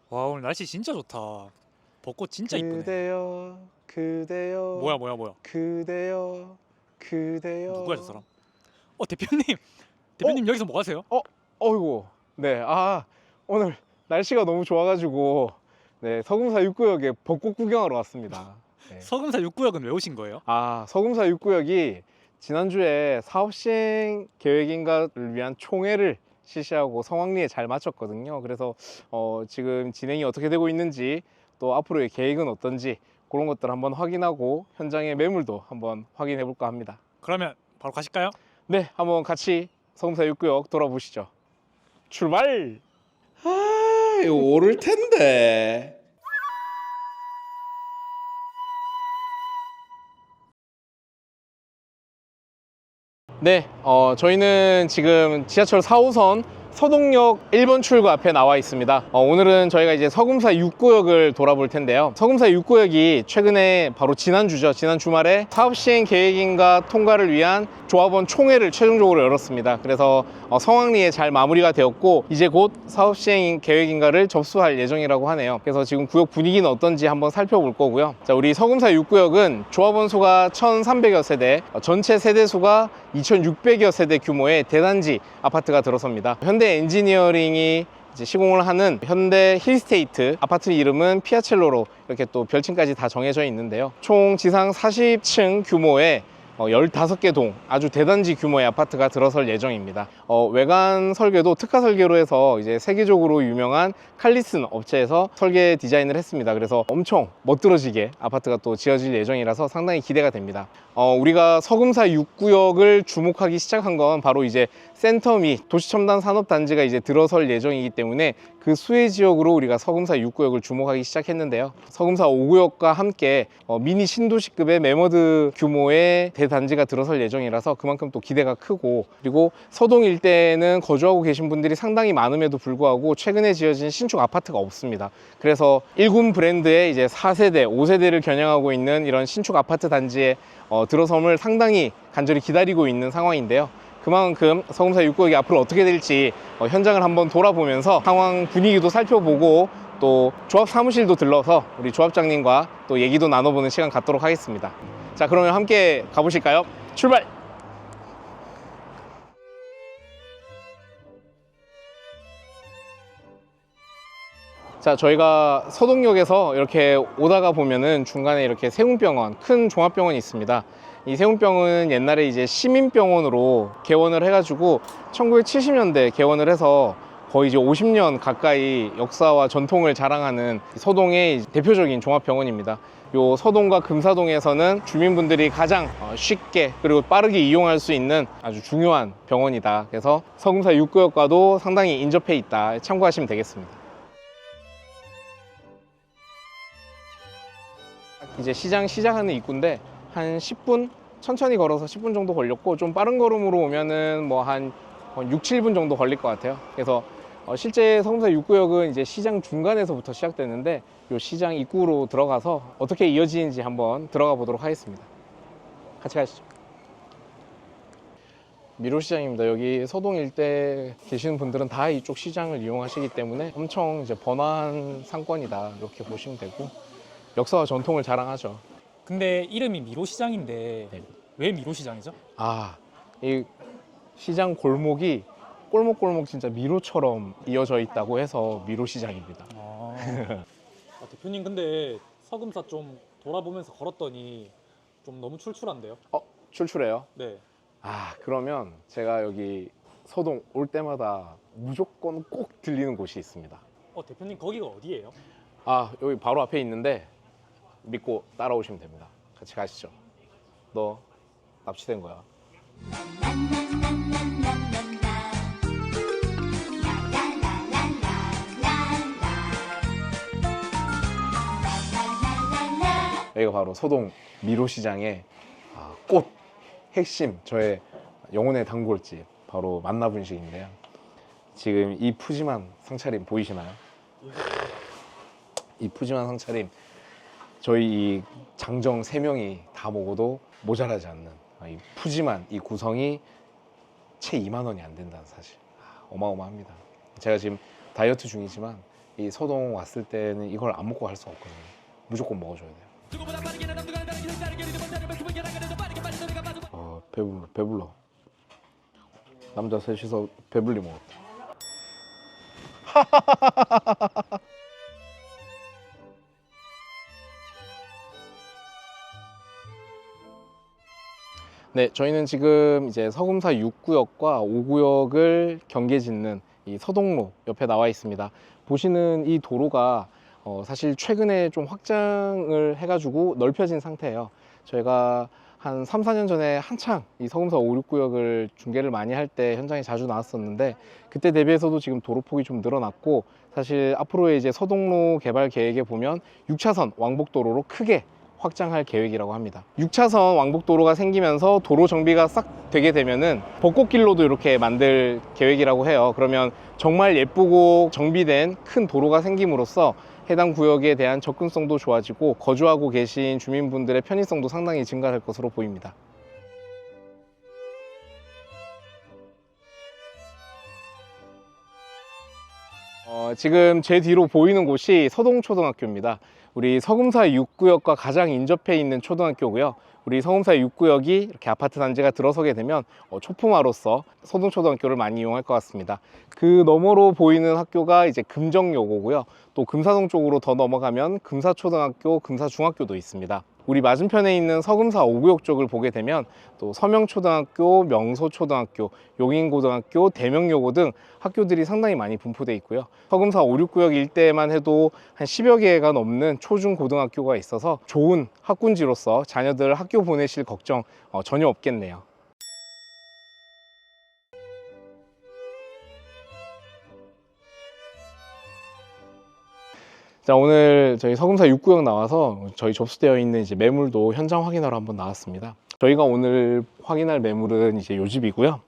와 오늘 날씨 진짜 좋다. 벚꽃 진짜 이쁘네. 그대여 그대여 뭐야. 그대여 그대여. 누구야 저 사람? 대표님. 어? 대표님 여기서 뭐 하세요? 어이구. 네, 오늘 날씨가 너무 좋아가지고 네, 서금사 6구역에 벚꽃 구경하러 왔습니다. 네. 서금사 6구역은 왜 오신 거예요? 서금사 6구역이 지난주에 사업시행 계획인가를 위한 총회를 실시하고 성황리에 잘 마쳤거든요. 그래서 지금 진행이 어떻게 되고 있는지, 또 앞으로의 계획은 어떤지 그런 것들 한번 확인하고 현장의 매물도 한번 확인해 볼까 합니다. 그러면 바로 가실까요? 네, 한번 같이 서금사 6구역 돌아보시죠. 출발! 이거 오를 텐데. 네, 저희는 지금 지하철 4호선 서동역 1번 출구 앞에 나와 있습니다. 오늘은 저희가 이제 서금사 6구역을 돌아볼 텐데요. 서금사 6구역이 최근에 바로 지난주죠. 지난 주말에 사업시행 계획인가 통과를 위한 조합원 총회를 최종적으로 열었습니다. 그래서 성황리에 잘 마무리가 되었고 이제 곧 사업시행 계획인가를 접수할 예정이라고 하네요. 그래서 지금 구역 분위기는 어떤지 한번 살펴볼 거고요. 자, 우리 서금사 6구역은 조합원 수가 1,300여 세대, 전체 세대 수가 2,600여 세대 규모의 대단지 아파트가 들어섭니다. 현대 엔지니어링이 이제 시공을 하는 현대 힐스테이트, 아파트 이름은 피아첼로로 이렇게 또 별칭까지 다 정해져 있는데요. 총 지상 40층 규모의 15개 동 아주 대단지 규모의 아파트가 들어설 예정입니다. 외관 설계도 특화 설계로 해서 이제 세계적으로 유명한 칼리슨 업체에서 설계 디자인을 했습니다. 그래서 엄청 멋들어지게 아파트가 또 지어질 예정이라서 상당히 기대가 됩니다. 우리가 서금사 6구역을 주목하기 시작한 건 바로 이제 센터 및 도시첨단 산업단지가 이제 들어설 예정이기 때문에 그 수혜 지역으로 우리가 서금사 6구역을 주목하기 시작했는데요. 서금사 5구역과 함께 미니 신도시급의 매머드 규모의 대단지가 들어설 예정이라서 그만큼 또 기대가 크고, 그리고 서동 일대에는 거주하고 계신 분들이 상당히 많음에도 불구하고 최근에 지어진 신축 아파트가 없습니다. 그래서 1군 브랜드의 이제 4세대, 5세대를 겨냥하고 있는 이런 신축 아파트 단지에 들어섬을 상당히 간절히 기다리고 있는 상황인데요. 그만큼 서금사 6구역이 앞으로 어떻게 될지 현장을 한번 돌아보면서 상황 분위기도 살펴보고 또 조합 사무실도 들러서 우리 조합장님과 또 얘기도 나눠보는 시간 갖도록 하겠습니다. 자, 그러면 함께 가보실까요? 출발! 자, 저희가 서동역에서 이렇게 오다가 보면은 중간에 이렇게 세운병원, 큰 종합병원이 있습니다. 이 세운병원은 옛날에 이제 시민병원으로 개원을 해가지고 1970년대 개원을 해서 거의 이제 50년 가까이 역사와 전통을 자랑하는 서동의 대표적인 종합병원입니다. 요 서동과 금사동에서는 주민분들이 가장 쉽게 그리고 빠르게 이용할 수 있는 아주 중요한 병원이다. 그래서 서금사 6구역과도 상당히 인접해 있다. 참고하시면 되겠습니다. 이제 시장 시작하는 입구인데 한 10분, 천천히 걸어서 10분 정도 걸렸고, 좀 빠른 걸음으로 오면은 뭐 한 6, 7분 정도 걸릴 것 같아요. 그래서 실제 서금사 6구역은 이제 시장 중간에서부터 시작되는데 이 시장 입구로 들어가서 어떻게 이어지는지 한번 들어가 보도록 하겠습니다. 같이 가시죠. 미로시장입니다. 여기 서동 일대 계시는 분들은 다 이쪽 시장을 이용하시기 때문에 엄청 이제 번화한 상권이다, 이렇게 보시면 되고, 역사와 전통을 자랑하죠. 근데 이름이 미로시장인데 네. 왜 미로시장이죠? 이 시장 골목이 골목골목 진짜 미로처럼 이어져 있다고 해서 미로시장입니다. 대표님 근데 서금사 좀 돌아보면서 걸었더니 좀 너무 출출한데요? 출출해요? 네. 그러면 제가 여기 서동 올 때마다 무조건 꼭 들리는 곳이 있습니다. 대표님 거기가 어디예요? 여기 바로 앞에 있는데 믿고 따라오시면 됩니다. 같이 가시죠. 너 납치된 거야. 여기가 바로 서동 미로시장의 꽃 핵심, 저의 영혼의 단골집, 바로 만나분식인데요. 지금 이 푸짐한 상차림 보이시나요? 이 푸짐한 상차림, 저희 이 장정 3명이 다 먹어도 모자라지 않는 이 푸짐한 이 구성이 채 2만 원이 안 된다는 사실. 어마어마합니다. 제가 지금 다이어트 중이지만 이 서동 왔을 때는 이걸 안 먹고 갈 수가 없거든요. 무조건 먹어줘야 돼요. 배불러. 남자 셋이서 배불리 먹었다. 네, 저희는 지금 이제 서금사 6구역과 5구역을 경계짓는 이 서동로 옆에 나와 있습니다. 보시는 이 도로가 사실 최근에 좀 확장을 해가지고 넓혀진 상태예요. 저희가 한 3, 4년 전에 한창 이 서금사 5, 6구역을 중계를 많이 할 때 현장에 자주 나왔었는데, 그때 대비해서도 지금 도로폭이 좀 늘어났고, 사실 앞으로의 이제 서동로 개발 계획에 보면 6차선 왕복도로로 크게 확장할 계획이라고 합니다. 6차선 왕복도로가 생기면서 도로 정비가 싹 되게 되면은 벚꽃길로도 이렇게 만들 계획이라고 해요. 그러면 정말 예쁘고 정비된 큰 도로가 생김으로써 해당 구역에 대한 접근성도 좋아지고 거주하고 계신 주민분들의 편의성도 상당히 증가할 것으로 보입니다. 지금 제 뒤로 보이는 곳이 서동초등학교입니다. 우리 서금사 6구역과 가장 인접해 있는 초등학교고요. 우리 서금사 6구역이 이렇게 아파트 단지가 들어서게 되면 초품화로서 서동초등학교를 많이 이용할 것 같습니다. 그 너머로 보이는 학교가 이제 금정여고고요. 또 금사동 쪽으로 더 넘어가면 금사초등학교, 금사중학교도 있습니다. 우리 맞은편에 있는 서금사 5구역 쪽을 보게 되면 또 서명초등학교, 명소초등학교, 용인고등학교, 대명여고 등 학교들이 상당히 많이 분포되어 있고요. 서금사 5, 6구역 일대에만 해도 한 10여 개가 넘는 초중고등학교가 있어서 좋은 학군지로서 자녀들 학교 보내실 걱정 전혀 없겠네요. 자, 오늘 저희 서금사 6구역 나와서 저희 접수되어 있는 이제 매물도 현장 확인하러 한번 나왔습니다. 저희가 오늘 확인할 매물은 이제 요 집이고요.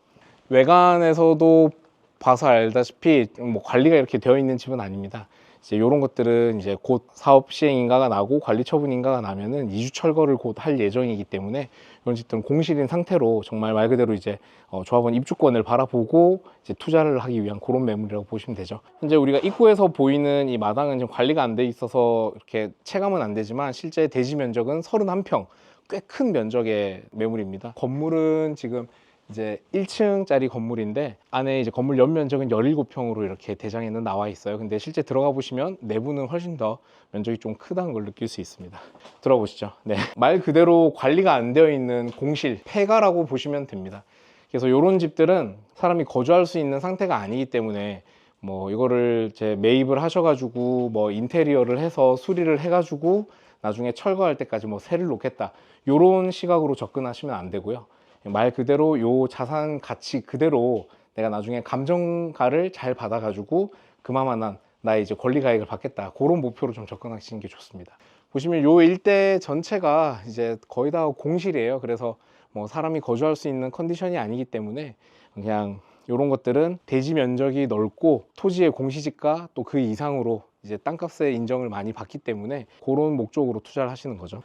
외관에서도 봐서 알다시피 뭐 관리가 이렇게 되어 있는 집은 아닙니다. 이제 이런 것들은 이제 곧 사업 시행 인가가 나고 관리 처분 인가가 나면은 이주 철거를 곧 할 예정이기 때문에 이런 집들은 공실인 상태로 정말 말 그대로 이제 조합원 입주권을 바라보고 이제 투자를 하기 위한 그런 매물이라고 보시면 되죠. 현재 우리가 입구에서 보이는 이 마당은 지금 관리가 안 돼 있어서 이렇게 체감은 안 되지만 실제 대지 면적은 31평, 꽤 큰 면적의 매물입니다. 건물은 지금 이제 1층짜리 건물인데 안에 이제 건물 연면적은 17평으로 이렇게 대장에는 나와 있어요. 근데 실제 들어가 보시면 내부는 훨씬 더 면적이 좀 크다는 걸 느낄 수 있습니다. 들어보시죠. 네. 말 그대로 관리가 안 되어 있는 공실, 폐가라고 보시면 됩니다. 그래서 이런 집들은 사람이 거주할 수 있는 상태가 아니기 때문에 뭐 이거를 이제 매입을 하셔가지고 뭐 인테리어를 해서 수리를 해가지고 나중에 철거할 때까지 뭐 세를 놓겠다, 이런 시각으로 접근하시면 안 되고요. 말 그대로 요 자산 가치 그대로 내가 나중에 감정가를 잘 받아가지고 그만한 나의 이제 권리가액을 받겠다, 그런 목표로 좀 접근하시는 게 좋습니다. 보시면 요 일대 전체가 이제 거의 다 공실이에요. 그래서 뭐 사람이 거주할 수 있는 컨디션이 아니기 때문에 그냥 이런 것들은 대지 면적이 넓고 토지의 공시지가 또 그 이상으로 이제 땅값의 인정을 많이 받기 때문에 그런 목적으로 투자를 하시는 거죠.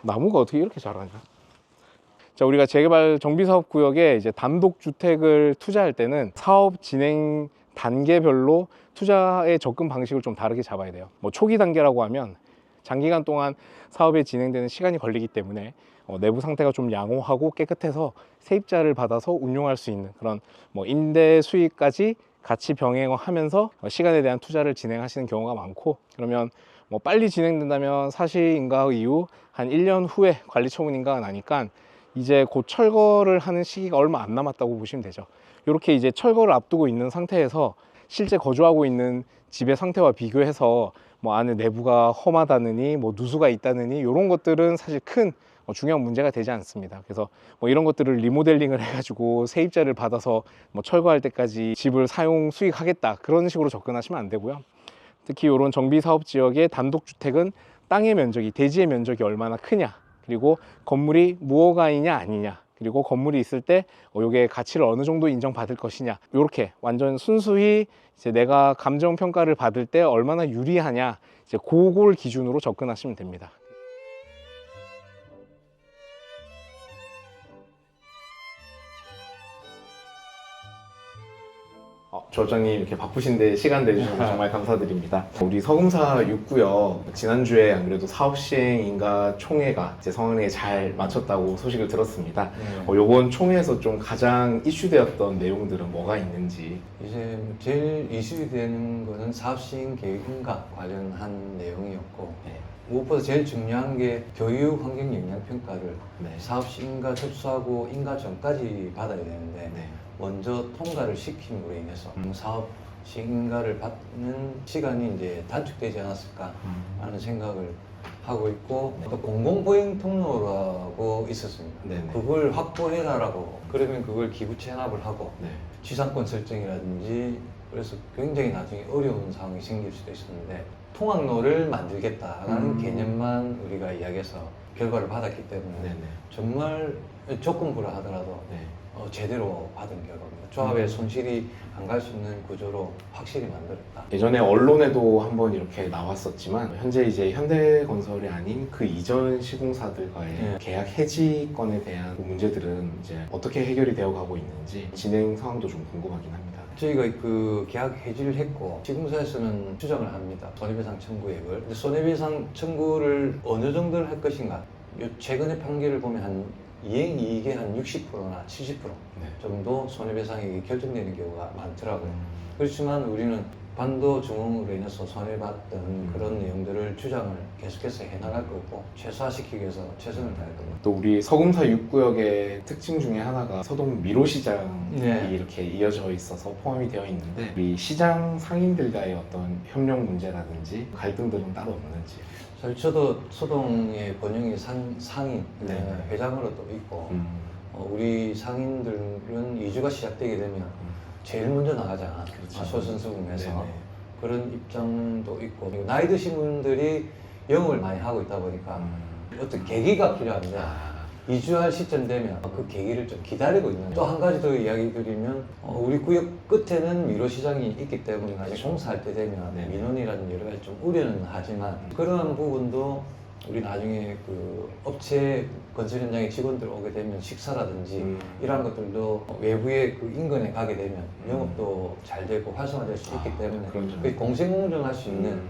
나무가 어떻게 이렇게 자라냐? 자, 우리가 재개발 정비사업구역에 이제 단독주택을 투자할 때는 사업 진행 단계별로 투자의 접근 방식을 좀 다르게 잡아야 돼요. 뭐 초기 단계라고 하면 장기간 동안 사업이 진행되는 시간이 걸리기 때문에 내부 상태가 좀 양호하고 깨끗해서 세입자를 받아서 운용할 수 있는 그런 뭐 임대 수익까지 같이 병행하면서 시간에 대한 투자를 진행하시는 경우가 많고, 그러면 뭐 빨리 진행된다면 사실인가 이후 한 1년 후에 관리 처분 인가가 나니까 이제 곧 철거를 하는 시기가 얼마 안 남았다고 보시면 되죠. 이렇게 이제 철거를 앞두고 있는 상태에서 실제 거주하고 있는 집의 상태와 비교해서 뭐 안에 내부가 험하다느니 뭐 누수가 있다느니 이런 것들은 사실 큰 중요한 문제가 되지 않습니다. 그래서 뭐 이런 것들을 리모델링을 해가지고 세입자를 받아서 뭐 철거할 때까지 집을 사용 수익하겠다, 그런 식으로 접근하시면 안 되고요. 특히 이런 정비사업지역의 단독주택은 땅의 면적이, 대지의 면적이 얼마나 크냐, 그리고 건물이 무허가이냐 아니냐, 그리고 건물이 있을 때 요게 가치를 어느 정도 인정받을 것이냐, 이렇게 완전 순수히 이제 내가 감정평가를 받을 때 얼마나 유리하냐, 이제 그걸 기준으로 접근하시면 됩니다. 조원장님 이렇게 바쁘신데 시간 내주셔서 정말 감사드립니다. 우리 서금사 6구역 지난주에 안 그래도 사업 시행 인가 총회가 이제 성황리에 잘 마쳤다고 소식을 들었습니다. 요번 총회에서 좀 가장 이슈되었던 내용들은 뭐가 있는지. 이제 제일 이슈되는 거는 사업 시행 계획 인가 관련한 내용이었고 네. 무엇보다 제일 중요한 게 교육 환경 영향 평가를 네. 사업 시 인가 접수하고 인가 전까지 받아야 되는데 네. 먼저 통과를 시킴으로 인해서 사업 시 인가를 받는 시간이 이제 단축되지 않았을까 하는 생각을 하고 있고 또 공공보행 통로라고 있었습니다. 네네. 그걸 확보해라라고 그러면 그걸 기부 체납을 하고 네. 지상권 설정이라든지 그래서 굉장히 나중에 어려운 상황이 생길 수도 있었는데 통학로를 만들겠다라는 개념만 우리가 이야기해서 결과를 받았기 때문에 네네. 정말 조건부라 하더라도 네. 제대로 받은 결과입니다. 조합의 손실이 안 갈 수 있는 구조로 확실히 만들었다. 예전에 언론에도 한번 이렇게 나왔었지만 현재 이제 현대건설이 아닌 그 이전 시공사들과의 네. 계약 해지권에 대한 문제들은 이제 어떻게 해결이 되어 가고 있는지 진행 상황도 좀 궁금하긴 합니다. 저희가 그 계약 해지를 했고 시공사에서는 추정을 합니다. 손해배상 청구액을. 근데 손해배상 청구를 어느 정도를 할 것인가. 최근의 판결을 보면 한 이행이익의 한 60%나 70% 네. 정도 손해배상이 결정되는 경우가 많더라고요. 그렇지만 우리는 반도 중흥으로 인해서 손해봤던 그런 내용들을 주장을 계속해서 해나갈 거고 최소화시키기 위해서 최선을 다할 겁니다. 또 우리 서금사 6구역의 특징 중에 하나가 서동 미로시장이 네. 이렇게 이어져 있어서 포함이 되어 있는데 우리 시장 상인들과의 어떤 협력 문제라든지 갈등들은 따로 없는지. 사실 저도 소동의 번영의 상인 네. 회장으로도 있고 우리 상인들은 이주가 시작되게 되면 제일 먼저 나가잖아. 그렇죠. 소선수금에서 네네. 그런 입장도 있고 그리고 나이 드신 분들이 영업을 많이 하고 있다 보니까 어떤 계기가 필요한데 이주할 시점 되면 그 계기를 좀 기다리고 있는 또 한 가지 더 이야기 드리면 우리 구역 끝에는 미로 시장이 있기 때문에 나중에 공사할 때 되면 네. 민원이라든 여러 가지 좀 우려는 하지만 그런 부분도 우리 나중에 그 업체 건설 현장에 직원들 오게 되면 식사라든지 이런 것들도 외부의 그 인근에 가게 되면 영업도 잘 되고 활성화될 수 있기 때문에 그런 점. 공생공정할 수 있는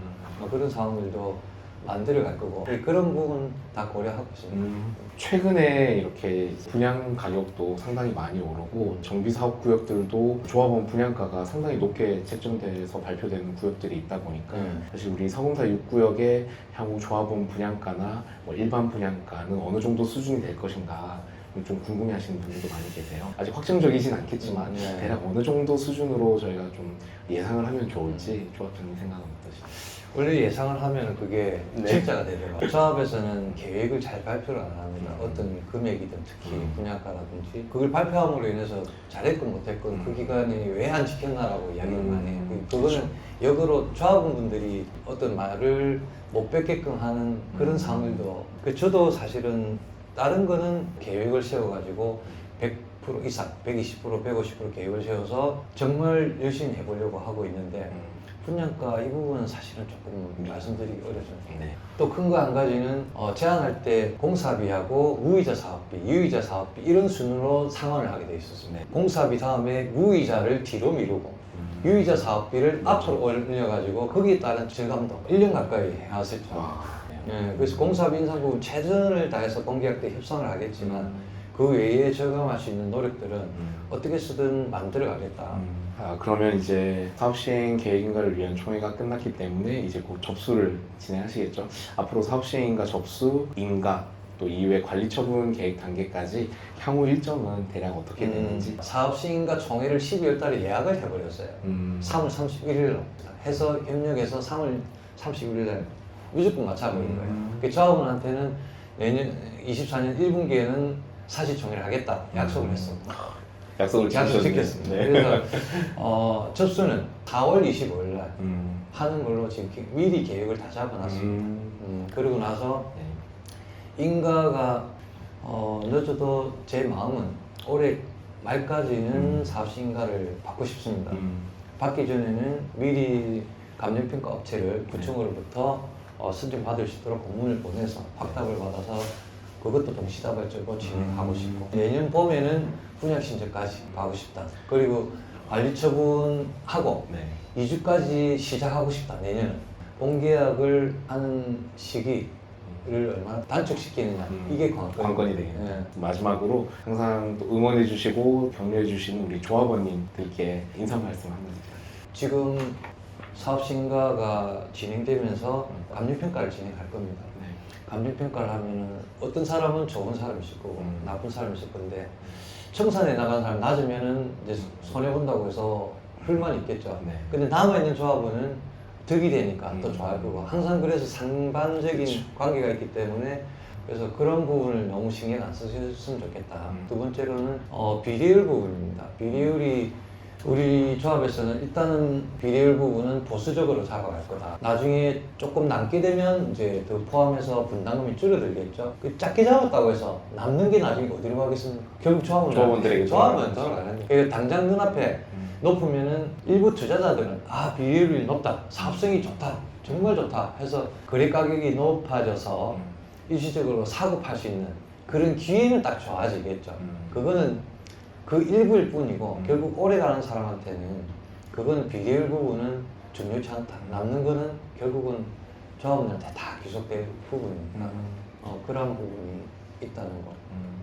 그런 상황들도 만들어 갈 거고 그런 부분 다 고려하고 있습니다. 최근에 이렇게 분양 가격도 상당히 많이 오르고 정비 사업 구역들도 조합원 분양가가 상당히 높게 책정돼서 발표되는 구역들이 있다 보니까 사실 우리 서금사 6구역의 향후 조합원 분양가나 뭐 일반 분양가는 어느 정도 수준이 될 것인가 좀 궁금해하시는 분들도 많이 계세요. 아직 확정적이진 않겠지만 네. 대략 어느 정도 수준으로 저희가 좀 예상을 하면 좋을지 조합장님 생각은 어떠신가요? 원래 예상을 하면 그게 진짜가 되더라고요. 조합에서는 계획을 잘 발표를 안 합니다. 어떤 금액이든 특히 분양가라든지 그걸 발표함으로 인해서 잘했건 못했건 그 기간이 왜 안 지켰나라고 이야기를 많이 해요. 그거는 역으로 조합원분들이 어떤 말을 못 뵙게끔 하는 그런 상황들도 저도 사실은 다른 거는 계획을 세워가지고 100% 이상, 120%, 150% 계획을 세워서 정말 열심히 해보려고 하고 있는데 분양가 이 부분은 사실은 조금 말씀드리기 어렵습니다. 네. 또 큰 거 한 가지는 제안할 때 공사비하고 무이자 사업비, 유이자 사업비 이런 순으로 상환을 하게 돼 있었습니다. 공사비 다음에 무이자를 뒤로 미루고 유이자 사업비를 앞으로 올려가지고 거기에 따른 절감도 1년 가까이 해왔었죠. 네, 그래서 공사비 인상 부분 최선을 다해서 공계약 때 협상을 하겠지만 그 외에 절감할 수 있는 노력들은 어떻게 쓰든 만들어 가겠다. 그러면 이제 사업 시행 계획인가를 위한 총회가 끝났기 때문에 이제 곧 접수를 진행하시겠죠. 앞으로 사업 시행인가 접수, 인가, 또 이후에 관리 처분 계획 단계까지 향후 일정은 대략 어떻게 되는지. 사업 시행과 총회를 12월 달에 예약을 해버렸어요. 3월 31일 날 해서 협력해서 3월 31일 날 무조건 맞춰버린 거예요. 그 조합원한테는 내년 24년 1분기에는 사실총회를 하겠다 약속을 했습니다. 약속을 약속 지켰네요. 지켰습니다. 네. 그래서 접수는 4월 25일 날 하는 걸로 지금 미리 계획을 다 잡아놨습니다. 그리고 나서 인가가 늦어도 제 마음은 올해 말까지는 사업시 인가를 받고 싶습니다. 받기 전에는 미리 감정평가 업체를 구청으로부터 선정받을 수 있도록 공문을 보내서 확답을 받아서 그것도 동시다발적으로 진행하고 싶고 내년 봄에는 분양 신청까지 가고 싶다. 그리고 관리 처분하고 네. 2주까지 시작하고 싶다. 내년은 본계약을 하는 시기를 얼마나 단축시키느냐 이게 관건이 되겠네요. 네. 마지막으로 항상 또 응원해주시고 격려해주시는 우리 조합원님들께 인사 말씀 한번 드릴게요. 지금 사업 신가가 진행되면서 감리평가를 진행할 겁니다. 네. 감리평가를 하면은 어떤 사람은 좋은 사람이 있을 거고 나쁜 사람이 있을 건데 청산에 나간 사람 낮으면은 이제 손해 본다고 해서 불만이 있겠죠. 네. 근데 남아 있는 조합원은 득이 되니까 또 좋아할 거고 항상 그래서 상반적인 관계가 있기 때문에 그래서 그런 부분을 너무 신경 안 쓰셨으면 좋겠다. 두 번째로는 비례율 부분입니다. 비례율이 우리 조합에서는 일단은 비례율 부분은 보수적으로 잡아갈 거다. 나중에 조금 남게 되면 이제 더 포함해서 분담금이 줄어들겠죠. 그 작게 잡았다고 해서 남는 게 나중에 어디로 가겠습니까? 결국 조합원들에게 조합은 돌아가는 거예요. 당장 눈앞에 높으면은 일부 투자자들은 비례율이 높다, 사업성이 좋다, 정말 좋다 해서 거래 가격이 높아져서 일시적으로 사고 팔 수 있는 그런 기회는 딱 좋아지겠죠. 그거는 그 일부일 뿐이고 결국 오래 가는 사람한테는 그거는 비례율 부분은 중요치 않다. 남는 거는 결국은 조합원한테 다 귀속될 부분이니까 그런 부분이 있다는 거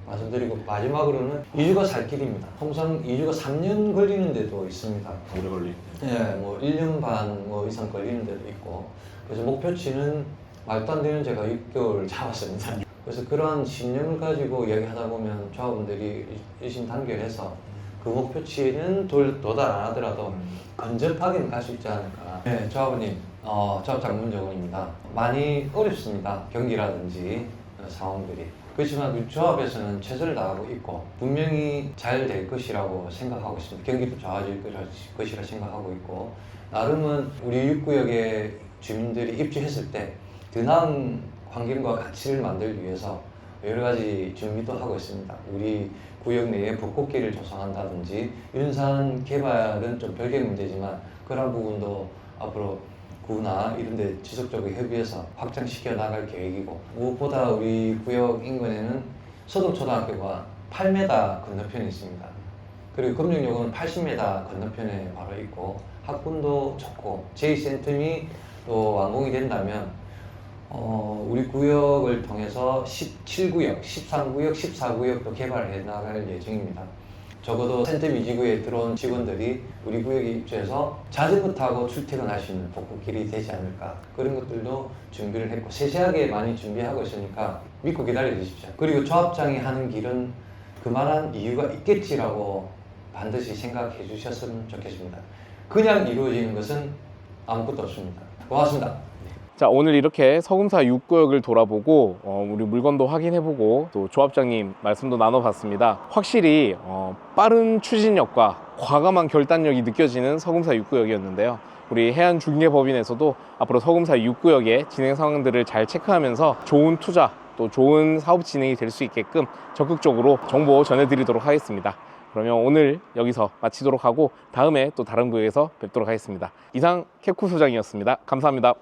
말씀드리고 마지막으로는 2주가 살 길입니다. 통상 2주가 3년 걸리는 데도 있습니다. 오래 걸리. 예, 뭐 1년 반 이상 걸리는 데도 있고 그래서 목표치는 말도 안 되는 제가 6개월 잡았습니다. 그래서 그러한 신념을 가지고 이야기하다 보면 조합원들이 일심단결해서 그 목표치에는 도달 안 하더라도 근접하게는 갈 수 있지 않을까. 네, 조합원님, 조합장 문정원입니다. 많이 어렵습니다. 경기라든지 상황들이. 그렇지만 우리 조합에서는 최선을 다하고 있고 분명히 잘 될 것이라고 생각하고 있습니다. 경기도 좋아질 것이라 생각하고 있고 나름은 우리 6구역의 주민들이 입주했을 때 더 나은 환경과 가치를 만들기 위해서 여러 가지 준비도 하고 있습니다. 우리 구역 내에 벚꽃길을 조성한다든지 윤산 개발은 좀 별개의 문제지만 그런 부분도 앞으로 구나 이런 데 지속적으로 협의해서 확장시켜 나갈 계획이고 무엇보다 우리 구역 인근에는 서동초등학교가 8m 건너편에 있습니다. 그리고 금정역은 80m 건너편에 바로 있고 학군도 좋고 제2센텀이 또 완공이 된다면 우리 구역을 통해서 17구역, 13구역, 14구역도 개발해 나갈 예정입니다. 적어도 센텀 이지구에 들어온 직원들이 우리 구역에 입주해서 자전거 타고 출퇴근할 수 있는 벚꽃길이 되지 않을까 그런 것들도 준비를 했고 세세하게 많이 준비하고 있으니까 믿고 기다려 주십시오. 그리고 조합장이 하는 길은 그만한 이유가 있겠지라고 반드시 생각해 주셨으면 좋겠습니다. 그냥 이루어지는 것은 아무것도 없습니다. 고맙습니다. 자, 오늘 이렇게 서금사 6구역을 돌아보고 우리 물건도 확인해보고 또 조합장님 말씀도 나눠봤습니다. 확실히 빠른 추진력과 과감한 결단력이 느껴지는 서금사 6구역이었는데요. 우리 해안중개법인에서도 앞으로 서금사 6구역의 진행 상황들을 잘 체크하면서 좋은 투자 또 좋은 사업 진행이 될 수 있게끔 적극적으로 정보 전해드리도록 하겠습니다. 그러면 오늘 여기서 마치도록 하고 다음에 또 다른 구역에서 뵙도록 하겠습니다. 이상 캡쿠 소장이었습니다. 감사합니다.